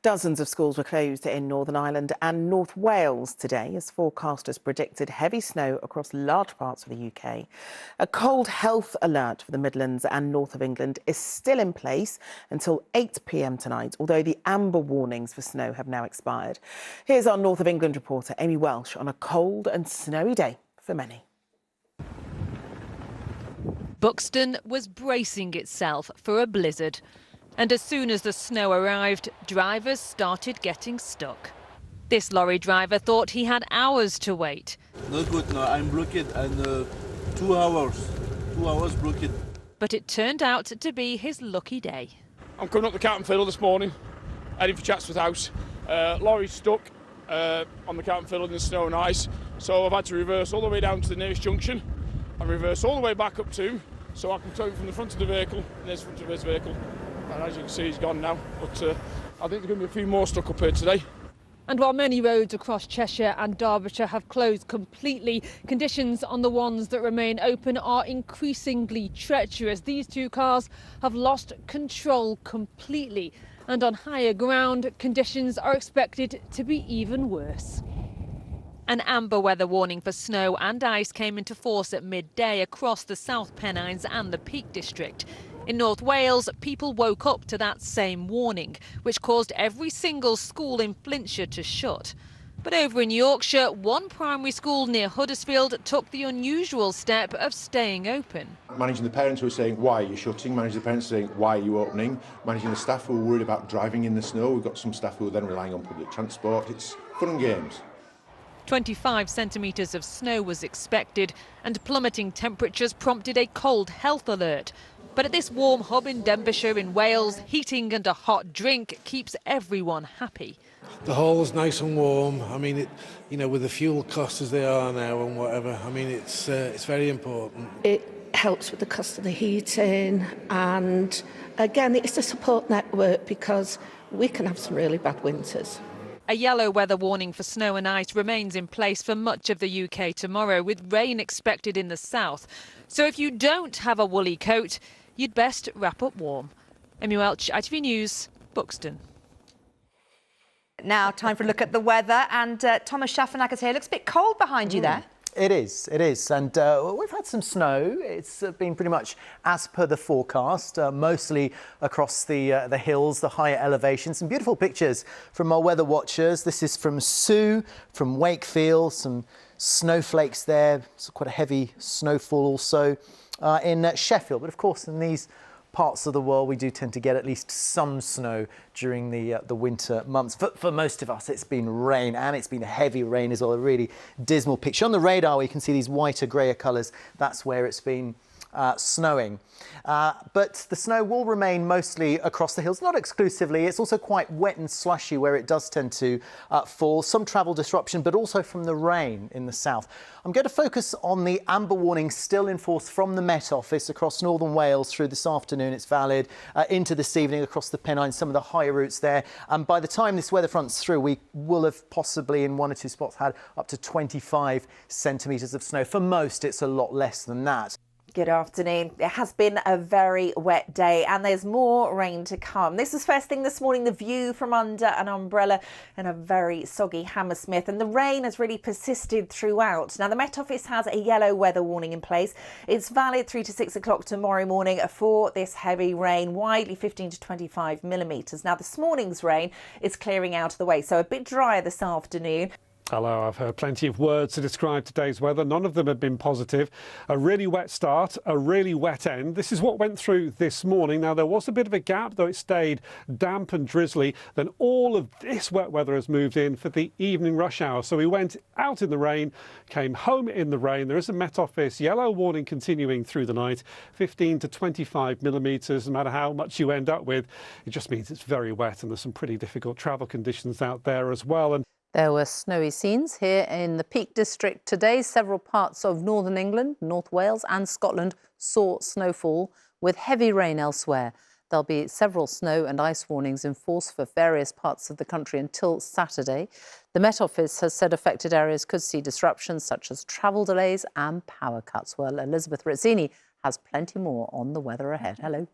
Dozens of schools were closed in Northern Ireland and North Wales today as forecasters predicted heavy snow across large parts of the UK. A cold health alert for the Midlands and north of England is still in place until 8 p.m. tonight, although the amber warnings for snow have now expired. Here's our North of England reporter, Amy Welsh, on a cold and snowy day for many. Buxton was bracing itself for a blizzard. And as soon as the snow arrived, drivers started getting stuck. This lorry driver thought he had hours to wait. No good, no, I'm blocked and 2 hours. 2 hours blocked. But it turned out to be his lucky day. I'm coming up the Carton Fiddle this morning, heading for Chatsworth House. Lorry's stuck on the Carton Fiddle in the snow and ice, so I've had to reverse all the way down to the nearest junction and reverse all the way back up to, so I can turn from the front of the vehicle, and there's the front of his vehicle. And as you can see, he's gone now, but I think there's going to be a few more stuck up here today. And while many roads across Cheshire and Derbyshire have closed completely, conditions on the ones that remain open are increasingly treacherous. These two cars have lost control completely, and on higher ground, conditions are expected to be even worse. An amber weather warning for snow and ice came into force at midday across the South Pennines and the Peak District. In North Wales, people woke up to that same warning, which caused every single school in Flintshire to shut. But over in Yorkshire, one primary school near Huddersfield took the unusual step of staying open. Managing the parents who are saying, why are you shutting? Managing the parents saying, why are you opening? Managing the staff who are worried about driving in the snow. We've got some staff who are then relying on public transport. It's fun and games. 25 centimetres of snow was expected, and plummeting temperatures prompted a cold health alert. But at this warm hub in Denbighshire in Wales, heating and a hot drink keeps everyone happy. The hall's nice and warm. I mean, with the fuel costs as they are now and whatever, I mean, it's very important. It helps with the cost of the heating, and again, it's a support network because we can have some really bad winters. A yellow weather warning for snow and ice remains in place for much of the UK tomorrow, with rain expected in the south. So if you don't have a woolly coat, you'd best wrap up warm. Amy Welch, ITV News, Buxton. Now, time for a look at the weather. And Thomas Schaffenegger's here. Looks a bit cold behind you there. It is. And we've had some snow. It's been pretty much as per the forecast, mostly across the hills, the higher elevations. Some beautiful pictures from our weather watchers. This is from Sue, from Wakefield, some snowflakes there. It's quite a heavy snowfall also in Sheffield. But of course, in these parts of the world, we do tend to get at least some snow during the winter months. For most of us, it's been rain, and it's been heavy rain as well, a really dismal picture. On the radar, you can see these whiter, greyer colours. That's where it's been snowing. But the snow will remain mostly across the hills, not exclusively. It's also quite wet and slushy where it does tend to fall. Some travel disruption, but also from the rain in the south. I'm going to focus on the amber warning still in force from the Met Office across northern Wales through this afternoon. It's valid into this evening across the Pennines, some of the higher routes there. And by the time this weather front's through, we will have possibly in one or two spots had up to 25 centimetres of snow. For most, it's a lot less than that. Good afternoon. It has been a very wet day and there's more rain to come. This was first thing this morning, the view from under an umbrella in a very soggy Hammersmith, and the rain has really persisted throughout. Now, the Met Office has a yellow weather warning in place. It's valid through to 6 o'clock tomorrow morning for this heavy rain, widely 15 to 25 millimetres. Now, this morning's rain is clearing out of the way, so a bit drier this afternoon. Hello, I've heard plenty of words to describe today's weather. None of them have been positive. A really wet start, a really wet end. This is what went through this morning. Now, there was a bit of a gap, though it stayed damp and drizzly. Then all of this wet weather has moved in for the evening rush hour. So we went out in the rain, came home in the rain. There is a Met Office yellow warning continuing through the night, 15 to 25 millimetres, no matter how much you end up with. It just means it's very wet, and there's some pretty difficult travel conditions out there as well. And there were snowy scenes here in the Peak District today. Several parts of northern England, North Wales and Scotland saw snowfall with heavy rain elsewhere. There'll be several snow and ice warnings in force for various parts of the country until Saturday. The Met Office has said affected areas could see disruptions such as travel delays and power cuts. Well, Elizabeth Rizzini has plenty more on the weather ahead. Hello.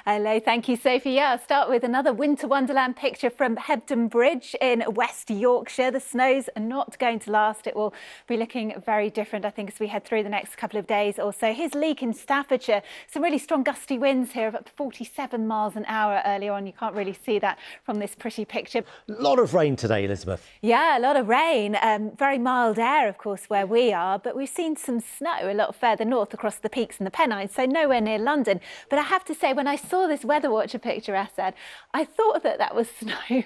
Hello, thank you, Sophie. Yeah, I'll start with another winter wonderland picture from Hebden Bridge in West Yorkshire. The snows are not going to last. It will be looking very different, I think, as we head through the next couple of days or so. Here's Leek in Staffordshire. Some really strong gusty winds here of up to 47 miles an hour earlier on. You can't really see that from this pretty picture. A lot of rain today, Elizabeth. Yeah, a lot of rain. Very mild air, of course, where we are. But we've seen some snow a lot further north across the peaks and the Pennines, so nowhere near London. But I have to say, when I saw this weather watcher picture, Asad, I thought that was snow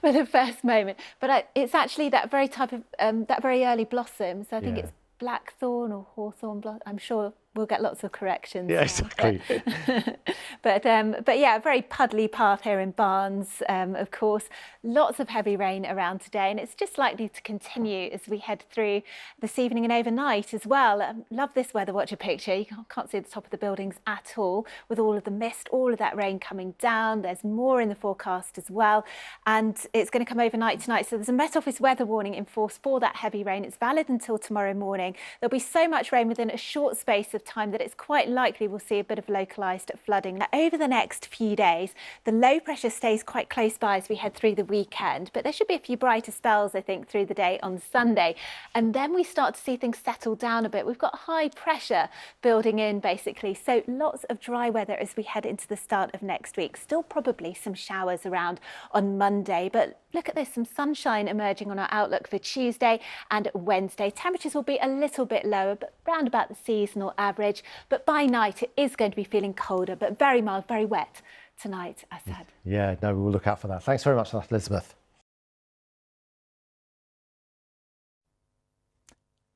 for the first moment. But it's actually that very type of, that very early blossom. So I think it's blackthorn or hawthorn blossom. I'm sure we'll get lots of corrections. Yeah, exactly. But yeah, a very puddly path here in Barnes, of course. Lots of heavy rain around today, and it's just likely to continue as we head through this evening and overnight as well. Love this weather watcher picture. You can't see the top of the buildings at all with all of the mist, all of that rain coming down. There's more in the forecast as well, and it's going to come overnight tonight. So there's a Met Office weather warning in force for that heavy rain. It's valid until tomorrow morning. There'll be so much rain within a short space of time that it's quite likely we'll see a bit of localised flooding. Now, over the next few days, the low pressure stays quite close by as we head through the weekend, but there should be a few brighter spells, I think, through the day on Sunday. And then we start to see things settle down a bit. We've got high pressure building in, basically, so lots of dry weather as we head into the start of next week. Still probably some showers around on Monday, but look at this, some sunshine emerging on our outlook for Tuesday and Wednesday. Temperatures will be a little bit lower, but round about the seasonal average. But by night, it is going to be feeling colder, but very mild, very wet tonight, Asad. Yeah, no, we'll look out for that. Thanks very much for that, Elizabeth.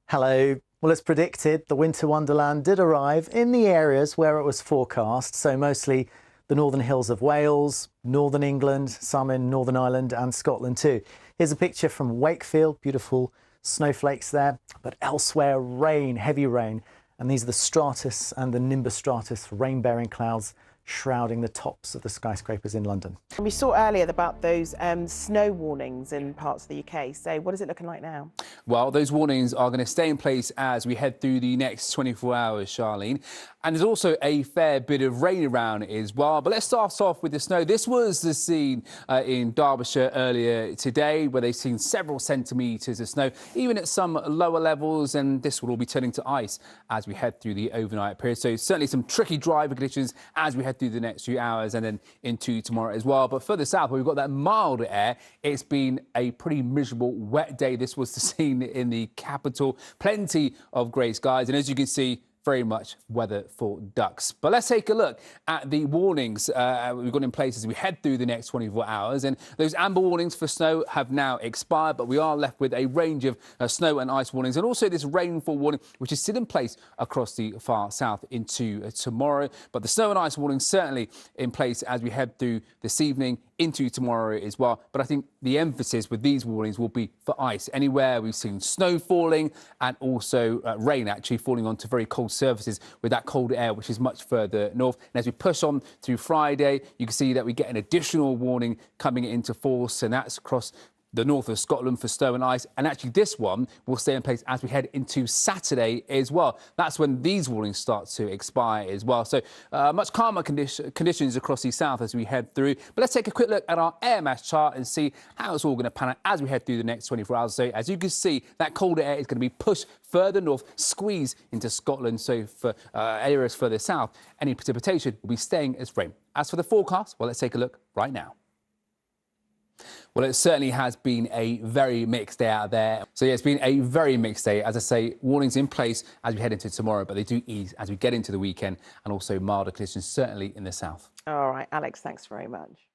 Hello. Well, as predicted, the winter wonderland did arrive in the areas where it was forecast, so mostly the northern hills of Wales, northern England, some in Northern Ireland and Scotland too. Here's a picture from Wakefield, beautiful snowflakes there, but elsewhere rain, heavy rain. And these are the stratus and the nimbus stratus, rain-bearing clouds shrouding the tops of the skyscrapers in London. And we saw earlier about those snow warnings in parts of the UK. So what is it looking like now? Well, those warnings are going to stay in place as we head through the next 24 hours, Charlene. And there's also a fair bit of rain around as well. But let's start off with the snow. This was the scene in Derbyshire earlier today, where they've seen several centimetres of snow, even at some lower levels. And this will all be turning to ice as we head through the overnight period. So certainly some tricky driving conditions as we head through the next few hours and then into tomorrow as well. But further south, where we've got that milder air, it's been a pretty miserable, wet day. This was the scene in the capital. Plenty of grey skies. And as you can see, very much weather for ducks. But let's take a look at the warnings we've got in place as we head through the next 24 hours. And those amber warnings for snow have now expired, but we are left with a range of snow and ice warnings, and also this rainfall warning, which is still in place across the far south into tomorrow. But the snow and ice warning certainly in place as we head through this evening into tomorrow as well. But I think the emphasis with these warnings will be for ice. Anywhere we've seen snow falling and also rain actually falling onto very cold surfaces with that cold air, which is much further north. And as we push on through Friday, you can see that we get an additional warning coming into force, and that's across the north of Scotland for snow and ice. And actually this one will stay in place as we head into Saturday as well. That's when these warnings start to expire as well. So much calmer conditions across the south as we head through. But let's take a quick look at our air mass chart and see how it's all going to pan out as we head through the next 24 hours. So as you can see, that colder air is going to be pushed further north, squeeze into Scotland. So for areas further south, any precipitation will be staying as rain. As for the forecast, well, let's take a look right now. Well, it certainly has been a very mixed day out there. So, yeah, it's been a very mixed day. As I say, warnings in place as we head into tomorrow, but they do ease as we get into the weekend, and also milder conditions, certainly in the south. All right, Alex, thanks very much.